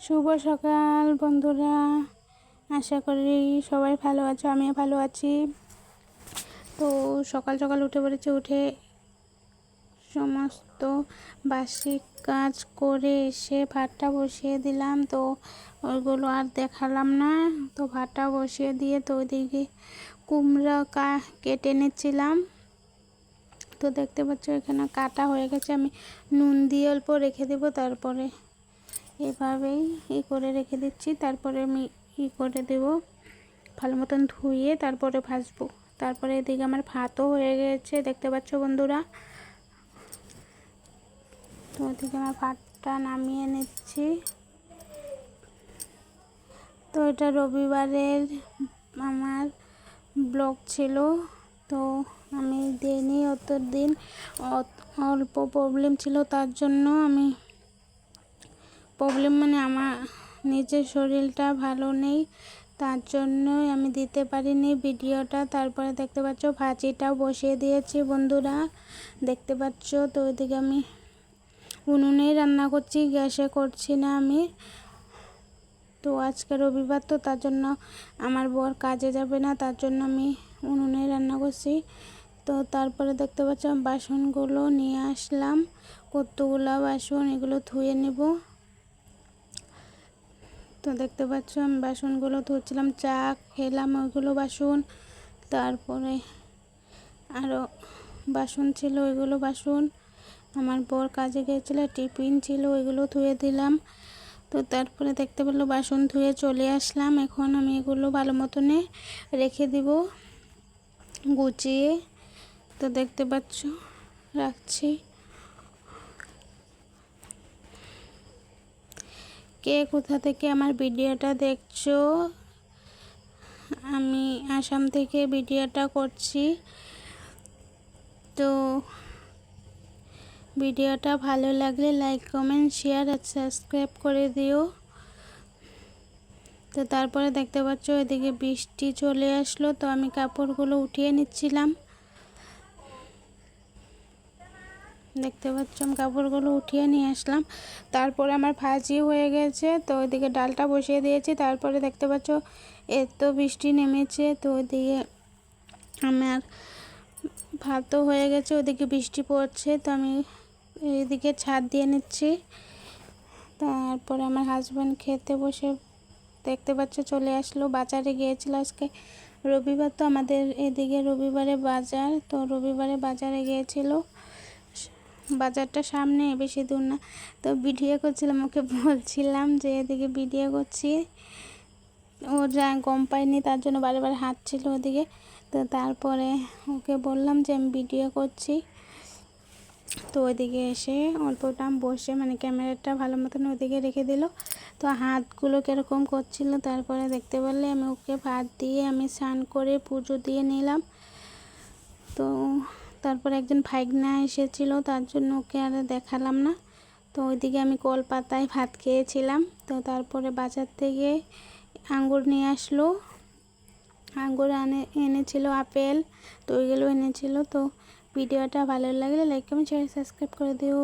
শুভ সকাল বন্ধুরা, আশা করি সবাই ভালো আছো। আমিও ভালো আছি। তো সকাল সকাল উঠে পড়েছি। উঠে সমস্ত বাসি কাজ করে এসে ভাতটা বসিয়ে দিলাম। তো ওইগুলো আর দেখালাম না। তো ভাতটা বসিয়ে দিয়ে তো ওইদিকে কুমড়া কেটে নিচ্ছিলাম। তো দেখতে পাচ্ছ এখানে কাটা হয়ে গেছে। আমি নুন দিয়ে অল্প রেখে দেবো, তারপরে এভাবেই করে রেখে দিচ্ছি। তারপরে আমি করে দেব, ভালো মতন ধুয়ে তারপরে ভাজবো। তারপরে এদিকে আমার ভাতও হয়ে গেছে, দেখতে পাচ্ছ বন্ধুরা। তো ওদিকে আমার ভাতটা নামিয়ে নিচ্ছি। তো এটা রবিবারের আমার ব্লগ ছিল, তো আমি দিইনি। অত দিন অল্প প্রবলেম ছিল, তার জন্য আমি মানে আমার নিজের শরীরটা ভালো নেই, তার জন্যই আমি দিতে পারিনি ভিডিওটা। তারপরে দেখতে পাচ্ছ ভাজিটাও বসিয়ে দিয়েছি বন্ধুরা, দেখতে পাচ্ছ। তো ওইদিকে আমি উনুনেই রান্না করছি, গ্যাসে করছি না আমি। তো আজকে রবিবার, তো তার জন্য আমার বর কাজে যাবে না, তার জন্য আমি উনুনেই রান্না করছি। তো তারপরে দেখতে পাচ্ছ বাসনগুলো নিয়ে আসলাম, কতগুলো বাসন, এগুলো ধুয়ে নেব। তো দেখতে পাচ্ছ আমি বাসনগুলো ধুচ্ছিলাম, চা খেলাম ওইগুলো বাসন। তারপরে আরও বাসন ছিল, ওইগুলো বাসন। আমার বর কাজে গিয়েছিল, টিফিন ছিল, ওইগুলো ধুয়ে দিলাম। তো তারপরে দেখতে পেলো বাসন ধুয়ে চলে আসলাম। এখন আমি এগুলো ভালো মতনে রেখে দিব গুছিয়ে। তো দেখতে পাচ্ছ রাখছি। কে কোথা থেকে আমার ভিডিওটা দেখছো? আমি আসাম থেকে ভিডিওটা করছি। তো ভিডিওটা ভালো লাগলে লাইক, কমেন্ট, শেয়ার আর সাবস্ক্রাইব করে দিও। তো তারপরে দেখতে পাচ্ছ এদিকে বৃষ্টি চলে আসলো, তো আমি কাপড়গুলো উঠিয়ে নিচ্ছিলাম। দেখতে পাচ্ছ আমি কাপড়গুলো উঠিয়ে নিয়ে আসলাম। তারপরে আমার ভাজি হয়ে গেছে, তো ওইদিকে ডালটা বসিয়ে দিয়েছি। তারপরে দেখতে পাচ্ছ এত বৃষ্টি নেমেছে, তো ওইদিকে আমার ভাতও হয়ে গেছে, ওইদিকে বৃষ্টি পড়ছে। তো আমি এইদিকে ছাদ দিয়ে নিচ্ছি। তারপরে আমার হাজব্যান্ড খেতে বসে, দেখতে পাচ্ছ চলে আসলো। বাজারে গিয়েছিল আজকে রবিবার, তো আমাদের এদিকে রবিবারে বাজার। তো রবিবারে বাজারে গিয়েছিল, বাজারটা সামনে, বেশি দূর না। তো ভিডিও করছিলাম, ওকে বলছিলাম যে এদিকে ভিডিও করছি। ও যা গম পায়নি, তার জন্য বারে বারে হাঁটছিল ওদিকে। তো তারপরে ওকে বললাম যে আমি ভিডিও করছি। তো ওইদিকে এসে অল্পটা বসে মানে ক্যামেরাটা ভালো মতন ওইদিকে রেখে দিল। তো হাতগুলো কীরকম করছিল, তারপরে দেখতে পারলে আমি ওকে ভাত দিয়ে আমি স্নান করে পুজো দিয়ে নিলাম। তো তারপরে একজন ভাইগনা এসেছিল, তার জন্য ওকে আর দেখালাম না। তো ওইদিকে আমি কলপাতায় ভাত খেয়েছিলাম। তো তারপরে বাজার থেকে আঙ্গুর নিয়ে আসলো, আঙ্গুর এনেছিল, আপেল, তো ওইগুলো এনেছিল। তো ভিডিওটা ভালো লাগলে লাইক, কমেন্ট, শেয়ার, সাবস্ক্রাইব করে দিও।